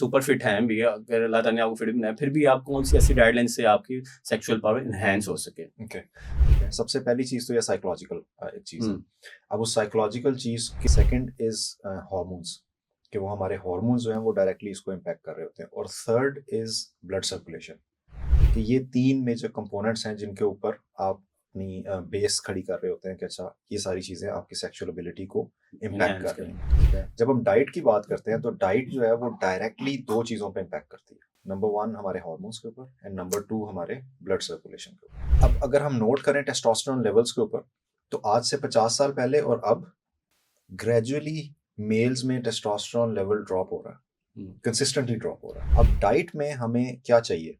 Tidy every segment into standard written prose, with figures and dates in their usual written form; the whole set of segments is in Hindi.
सुपर फिट हैं भी, अगर अल्लाह ताला ने आपको फिट बनाया, फिर भी आप कौन सी ऐसी गाइडलाइन से आपकी सेक्सुअल पावर इनहेंस हो सके? ओके ठीक है। सबसे पहली चीज़ तो ये साइकोलॉजिकल एक चीज़ है। अब उस साइकोलॉजिकल चीज़ की सेकंड इज़ हार्मोन्स, कि वो हमारे हार्मोन्स जो हैं वो डायरेक्टली इसको इम्पैक्ट कर रहे होते हैं। और थर्ड इज़ ब्लड सर्कुलेशन, कि ये 3 मेजर कंपोनेंट्स हैं जिनके ऊपर आप अपनी बेस खड़ी कर रहे होते हैं कि अच्छा ये सारी चीज़ें आपकी सेक्सुअल एबिलिटी को इम्पैक्ट इनहेंस कर रही करें, हैं। ठीक है। जब हम डाइट की बात करते हैं तो डाइट जो है वो डायरेक्टली 2 चीज़ों पे इम्पैक्ट करती है। नंबर 1 हमारे हार्मोन्स के ऊपर एंड नंबर 2 हमारे ब्लड सर्कुलेशन के ऊपर। अब अगर हम नोट करें टेस्टोस्टेरोन लेवल्स के ऊपर, तो आज से 50 साल पहले और अब ग्रेजुअली मेल्स में टेस्टोस्टेरोन लेवल ड्रॉप हो रहा है, कंसिस्टेंटली ड्रॉप हो रहा है। अब डाइट में हमें क्या चाहिए?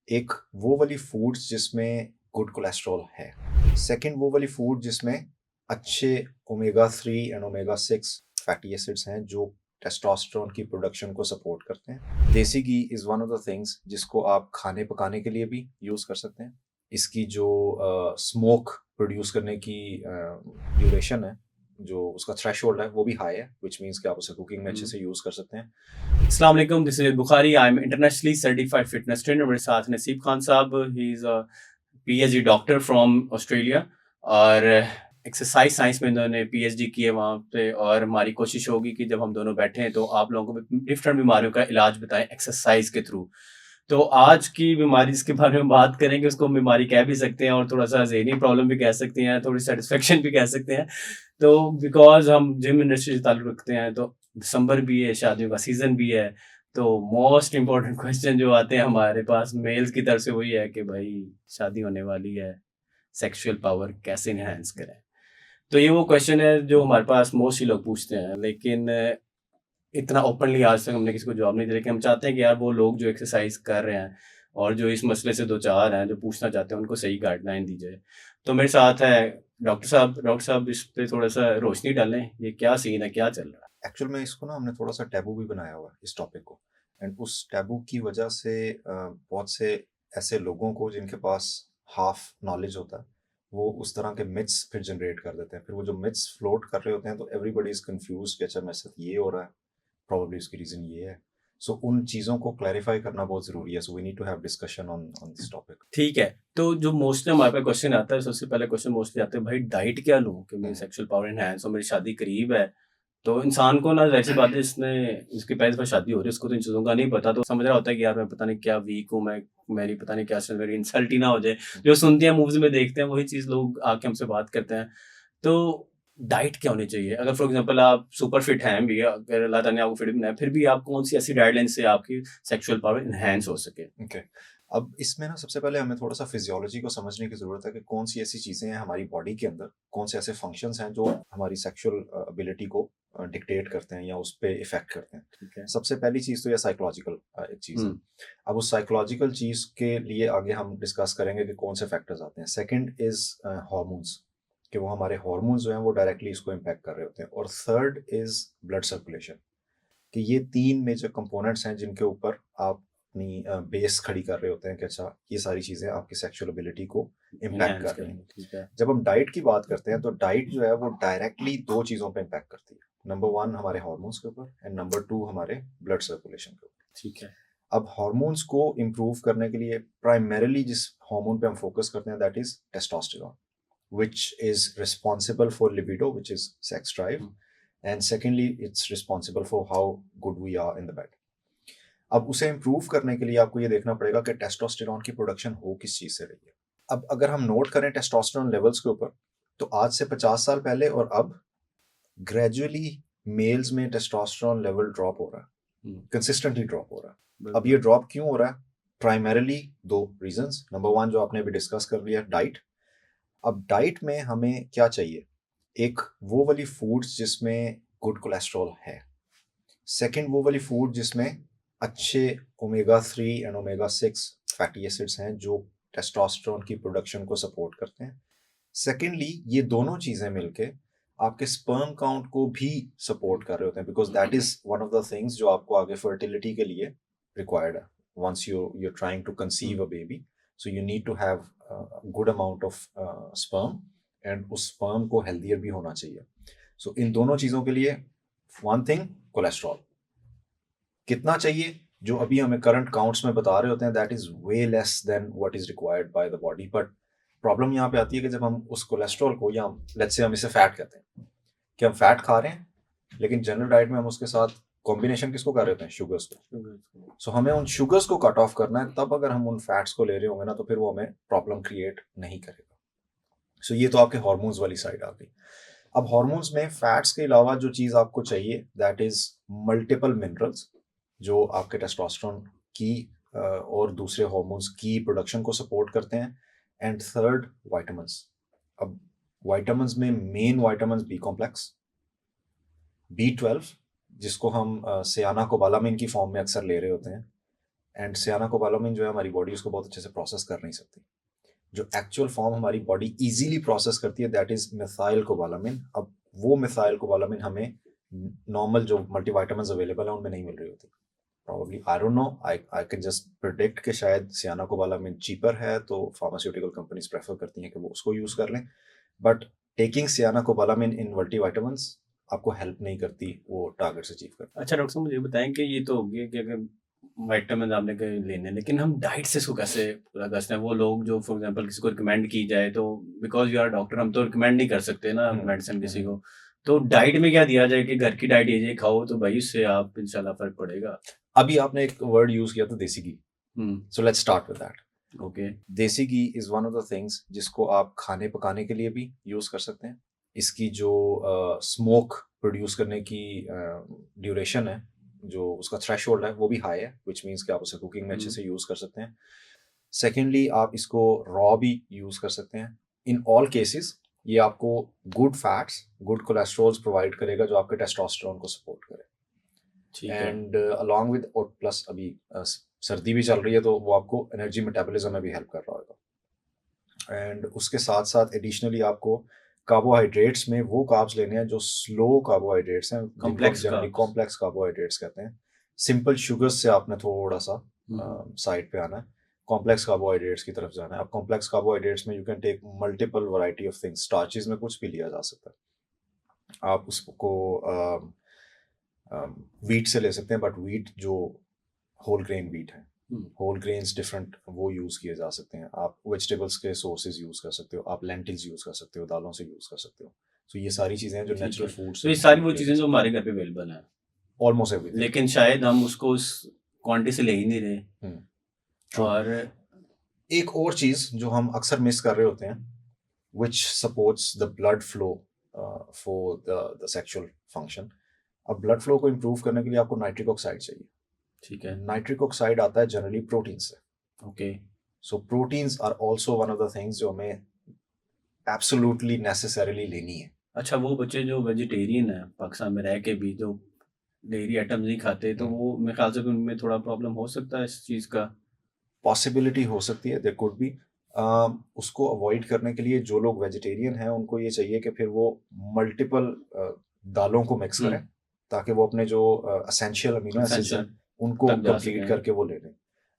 एक वो वाली फूड्स जिसमें गुड कोलेस्ट्रॉल है, सेकंड वो वाली फूड जिसमें अच्छे omega 3 and omega 6 fatty acids हैं जो टेस्टोस्टेरोन की प्रोडक्शन को सपोर्ट करते हैं। Desi ghee is one of the things जिसको आप खाने पकाने के लिए भी यूज़ कर सकते हैं। इसकी जो स्मोक प्रोड्यूस करने की ड्यूरेशन है, जो उसका थ्रेशोल्ड है, वो भी हाई है, व्हिच मीन्स कि आप उसे कुकिंग में अच्छे से यूज़ कर सकते हैं। अस्सलाम वालेकुम, this is Bukhari. I am internationally certified fitness trainer. मेरे साथ नसीब खान साहब, he is a PhD doctor from Australia, और एक्सरसाइज साइंस में इन्होंने पीएचडी की है वहाँ पे। और हमारी कोशिश होगी कि जब हम दोनों बैठे हैं तो आप लोगों को डिफरेंट बीमारियों का इलाज बताएं एक्सरसाइज के थ्रू। तो आज की बीमारी जिसके बारे में बात करेंगे उसको हम बीमारी कह भी सकते हैं, और थोड़ा सा ज़हनी प्रॉब्लम भी कह सकते हैं, थोड़ी सेटिस्फेक्शन भी कह सकते हैं। तो बिकॉज हम जिम इंडस्ट्री से ताल्लुक़ रखते हैं, तो दिसंबर भी है, शादियों का सीज़न भी है। तो मोस्ट इम्पोर्टेंट क्वेश्चन जो आते हैं हमारे पास मेल्स की तरफ से वही है कि भाई शादी होने वाली है, सेक्सुअल पावर कैसे एनहांस करें? तो ये वो क्वेश्चन है जो हमारे पास मोस्टली लोग पूछते हैं, लेकिन इतना ओपनली आज तक हमने किसी को जवाब नहीं दिया। लेकिन हम चाहते हैं कि यार वो लोग जो एक्सरसाइज कर रहे हैं और जो इस मसले से दो चार हैं, जो पूछना चाहते हैं, उनको सही गाइडलाइन दी जाए। तो मेरे साथ है डॉक्टर साहब। डॉक्टर साहब, इस पे थोड़ा सा रोशनी डालें, ये क्या सीन है, क्या चल रहा है? एक्चुअल में इसको ना हमने थोड़ा सा टैबू भी बनाया हुआ है इस टॉपिक को, एंड उस टैबू की वजह से बहुत से ऐसे लोगों को जिनके पास हाफ नॉलेज होता है, वो उस तरह के मिथ्स फिर जनरेट कर देते हैं। फिर वो जो मिथ्स फ्लोट कर रहे होते हैं तो एवरीबॉडी इज कंफ्यूज कि अच्छा मेरे साथ ये हो रहा है, प्रॉब्लली उसकी रीजन ये है। सो उन चीज़ों को क्लैरिफाई करना बहुत ज़रूरी है। So we need to have discussion on this topic. ठीक है। तो जो मोस्टली हमारे पास क्वेश्चन आता है, सबसे पहले क्वेश्चन मोस्टली आता है, भाई डाइट क्या लूँ कि मेरी सेक्सुअल पावर एनहांस हो, मेरी शादी करीब है। तो इंसान को ना ज़ाहिर-सी बात है, जिसकी पहली दफ़ा शादी हो रही है, उसको तो इन चीज़ों का नहीं पता। तो समझ रहा होता है कि यार मैं पता नहीं क्या वीक हूँ, मैं मेरी पता नहीं क्या से मेरी इंसल्ट ही ना हो जाए। जो सुनते हैं, मूवीज़ में देखते हैं, वही चीज़ लोग आके हमसे बात करते हैं। तो डाइट क्या होनी चाहिए? अगर फॉर एग्ज़ाम्पल आप सुपर फिट हैं भी, अगर अल्लाह ताला ने आपको फिट बनाया, फिर भी आप कौन-सी ऐसी गाइडलाइन से आपकी सेक्सुअल पावर एनहांस हो सके? ओके। अब इसमें ना सबसे पहले हमें थोड़ा सा फिजियोलॉजी को समझने की ज़रूरत है कि कौन सी ऐसी चीज़ें हैं हमारी बॉडी के अंदर, कौन से ऐसे फंक्शंस हैं जो हमारी सेक्सुअल एबिलिटी को डिक्टेट करते हैं या उस पे इफ़ेक्ट करते हैं। ठीक है। सबसे पहली चीज़ तो ये साइकोलॉजिकल एक चीज़ है। हुँ, अब उस साइकोलॉजिकल चीज़ के लिए आगे हम डिस्कस करेंगे कि कौन से फैक्टर्स आते हैं। सेकंड इज़ हार्मोन्स, कि वो हमारे हार्मोन्स जो हैं वो डायरेक्टली इसको इम्पैक्ट कर रहे होते हैं। और थर्ड इज़ ब्लड सर्कुलेशन, कि ये 3 मेजर कंपोनेंट्स हैं जिनके ऊपर आप अपनी बेस खड़ी कर रहे होते हैं कि अच्छा ये सारी चीज़ें आपकी सेक्सुअल एबिलिटी को इम्पैक्ट एनहांस कर रही हैं। करेंगे, ठीक है। जब हम डाइट की बात करते हैं तो डाइट जो है वो डायरेक्टली 2 चीज़ों पे इम्पैक्ट करती है। नंबर 1 हमारे हार्मोन्स के ऊपर एंड नंबर 2 हमारे ब्लड सर्कुलेशन के ऊपर। ठीक है। अब हार्मोन्स को इम्प्रूव करने के लिए प्राइमरीली जिस हार्मोन पे हम फोकस करते हैं that is testosterone, which is responsible for libido, which is sex drive, hmm, and secondly, it's responsible for how good we are in the bed. अब उसे इम्प्रूव करने के लिए आपको ये देखना पड़ेगा कि टेस्टोस्टेरोन की प्रोडक्शन हो किस चीज़ से रही है। अब अगर हम नोट करें टेस्टोस्टेरोन लेवल्स के ऊपर, तो आज से 50 साल पहले और अब ग्रेजुअली मेल्स में टेस्टोस्टेरोन लेवल ड्रॉप हो रहा है, हुँ, कंसिस्टेंटली ड्रॉप हो रहा है। अब बिल्कुल। ये ड्रॉप क्यों हो रहा है? Primarily 2 reasons. नंबर 1 जो आपने अभी डिस्कस कर लिया, डाइट। अब डाइट में हमें क्या चाहिए? एक वो वाली फूड्स जिसमें गुड कोलेस्ट्रॉल है, सेकंड वो वाली फूड जिसमें अच्छे omega 3 and omega 6 fatty acids हैं जो टेस्टोस्टेरोन की प्रोडक्शन को सपोर्ट करते हैं। सेकेंडली ये दोनों चीज़ें मिलके आपके स्पर्म काउंट को भी सपोर्ट कर रहे होते हैं, because that is one of the things जो आपको आगे फर्टिलिटी के लिए रिक्वायर्ड है। Once you're trying to hmm, conceive a baby, so you need to have a good amount of sperm, and उस sperm को हेल्दियर भी होना चाहिए। सो इन दोनों चीज़ों के लिए वन थिंग, कोलेस्ट्रॉल कितना चाहिए? जो अभी हमें करंट काउंट्स में बता रहे होते हैं that is way less than what is required by the body. But problem यहाँ पे आती है कि जब हम उस कोलेस्ट्रॉल को, या लेट्स से हम इसे फैट कहते हैं, कि हम फैट खा रहे हैं लेकिन जनरल डाइट में हम उसके साथ कॉम्बिनेशन किसको कर रहे होते हैं, शुगर्स को। सो हमें उन शुगर्स को कट ऑफ करना है, तब अगर हम उन फैट्स को ले रहे होंगे ना तो फिर वो हमें प्रॉब्लम क्रिएट नहीं करेगा। सो ये तो आपके हार्मोन्स वाली साइड आ गई। अब हार्मोन्स में फैट्स के अलावा जो चीज़ आपको चाहिए दैट इज मल्टीपल मिनरल्स, जो आपके टेस्टोस्टेरोन की और दूसरे हार्मोन्स की प्रोडक्शन को सपोर्ट करते हैं। And third, vitamins. अब विटामिन्स में main vitamins B complex, B12, जिसको हम सियानाकोबालामिन की फॉर्म में अक्सर ले रहे होते हैं। एंड सियानाकोबालामिन जो है हमारी बॉडी उसको बहुत अच्छे से प्रोसेस कर नहीं सकती। जो एक्चुअल फॉर्म हमारी बॉडी इजीली प्रोसेस करती है दैट इज मिथाइल कोबालामिन। अब वो मिथाइल कोबालामिन हमें नॉर्मल जो मल्टीविटामिन्स अवेलेबल है उनमें नहीं मिल रही होती। Probably I don't know, I can just predict कि शायद सियानाकोबालामिन चीपर है तो फार्मास्यूटिकल कंपनीज प्रेफर करती हैं कि वो उसको यूज कर लें। बट टेकिंग सियानाकोबालामिन इन मल्टीविटामिन्स आपको हेल्प नहीं करती वो टारगेट्स अचीव करने। अच्छा डॉक्टर साहब, मुझे बताएं कि ये तो हो गया कि अगर विटामिन आपने कहे लेने, लेकिन हम डाइट से इसको कैसे पूरा कर सकते हैं? वो लोग जो फॉर एग्जांपल किसी को रिकमेंड की जाए, तो बिकॉज यू आर डॉक्टर हम तो रिकमेंड नहीं कर सकते ना मेडिसिन किसी को, तो डाइट में क्या दिया जाए कि घर की डाइट ये खाओ तो भाई उससे आप इंशाल्लाह फर्क पड़ेगा। अभी आपने एक वर्ड यूज किया था desi ghee, so let's start with that. Okay. Desi ghee is one of the things जिसको आप खाने पकाने के लिए भी यूज कर सकते हैं। इसकी जो स्मोक प्रोड्यूस करने की ड्यूरेशन है, जो उसका थ्रेशोल्ड है वो भी हाई है, विच मीन्स कि आप उसे कुकिंग में अच्छे से यूज कर सकते हैं। सेकेंडली आप इसको रॉ भी यूज कर सकते हैं। इन ऑल केसेस ये आपको good fats, good cholesterols provide करेगा जो आपके टेस्टोस्टेरोन को सपोर्ट करे। ठीक है। एंड अलॉन्ग विद, और प्लस अभी सर्दी भी चल रही है तो वो आपको एनर्जी मेटाबॉलिज्म में भी हेल्प कर रहा होगा। एंड उसके साथ साथ एडिशनली आपको कार्बोहाइड्रेट्स में वो कार्ब्स लेने हैं जो स्लो कार्बोहाइड्रेट्स हैं, Complex generally carbs. Complex carbohydrates कहते हैं। सिंपल शुगर्स से आपने थोड़ा सा साइड पे आना है, कॉम्प्लेक्स कार्बोहाइड्रेट्स की तरफ जाना है। अब कॉम्प्लेक्स कार्बोहाइड्रेट्स में you can take multiple variety of things, starches में कुछ भी लिया जा सकता है। आप उसको वीट से ले सकते हैं, बट वीट जो होल ग्रेन वीट है, होल ग्रेन्स डिफरेंट वो यूज किए जा सकते हैं। आप वेजिटेबल्स के सोर्सेज यूज कर सकते हो, आप लेंटिल्स यूज कर सकते हो, दालों से यूज कर सकते हो। तो ये सारी चीजें हैं जो ठीक है। नेचुरल फूड तो ये सारी वो चीज़ें जो हमारे घर पे अवेलेबल हैं, ऑलमोस्ट एवरीथिंग। लेकिन शायद हम उसको उस क्वांटिटी से ले ही नहीं रहे। True. और एक और चीज जो हम अक्सर मिस कर रहे होते हैं, which supports the blood flow for the sexual function. अब ब्लड फ्लो को इम्प्रूव करने के लिए आपको नाइट्रिक ऑक्साइड चाहिए। ठीक है। नाइट्रिक ऑक्साइड आता है जनरली प्रोटीन से। Okay. So proteins are also one of the things जो हमें एब्सोल्युटली नेसेसरीली लेनी है। अच्छा, वो बच्चे जो वेजिटेरियन है पाकिस्तान में रह के भी जो डेयरी आइटम्स नहीं खाते, तो वो मेरे ख्याल से उनमें थोड़ा प्रॉब्लम हो सकता है इस चीज़ का। पॉसिबिलिटी हो सकती है, देयर कुड बी। उसको अवॉइड करने के लिए जो लोग वेजिटेरियन हैं उनको ये चाहिए कि फिर वो मल्टीपल दालों को मिक्स करें ताकि वो अपने जो एसेंशियल अमीनो एसिड्स हैं उनको तक जा कंप्लीट सकें। करके वो ले लें।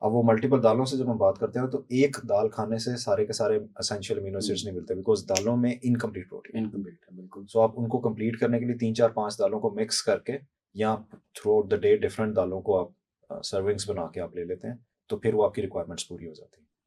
अब वो मल्टीपल दालों से जब हम बात करते हैं तो एक दाल खाने से सारे के सारे एसेंशियल अमीनो एसिड्स नहीं मिलते, बिकॉज दालों में इनकम्प्लीट प्रोटीन। इनकम्प्लीट है, बिल्कुल। सो आप उनको कंप्लीट करने के लिए 3 4 5 दालों को मिक्स करके या through out the day different दालों को आप सर्विंग्स बना के आप ले लेते हैं, तो फिर वो आपकी रिक्वायरमेंट्स पूरी हो जाती है।